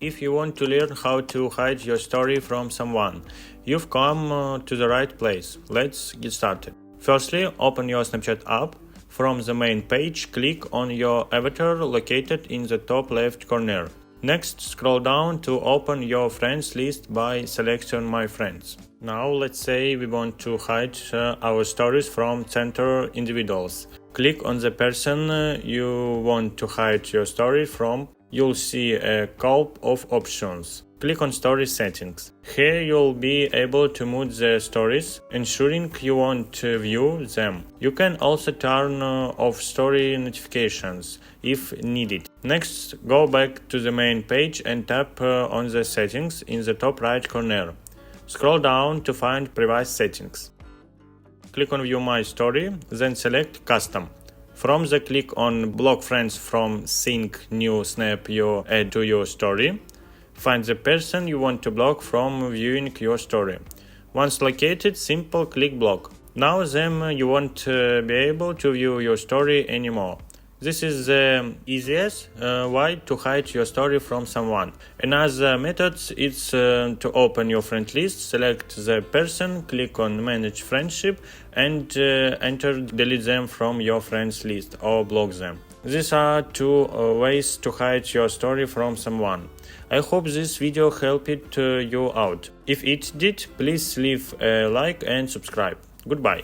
If you want to learn how to hide your story from someone, you've come to the right place. Let's get started. Firstly, open your Snapchat app. From the main page, click on your avatar located in the top left corner. Next, scroll down to open your friends list by selecting My Friends. Now, let's say we want to hide our stories from center individuals. Click on the person you want to hide your story from. You'll see a couple of options. Click on Story Settings. Here you'll be able to mute the stories, ensuring you won't view them. You can also turn off story notifications if needed. Next, go back to the main page and tap on the settings in the top right corner. Scroll down to find Privacy Settings. Click on View My Story, then select Custom. From the click on Block Friends from Sync New Snap you add to your story. Find the person you want to block from viewing your story. Once located, simple click block. Now then you won't be able to view your story anymore. This is the easiest way to hide your story from someone. Another method is to open your friend list, select the person, click on Manage Friendship and enter delete them from your friends list or block them. These are two ways to hide your story from someone. I hope this video helped you out. If it did, please leave a like and subscribe. Goodbye.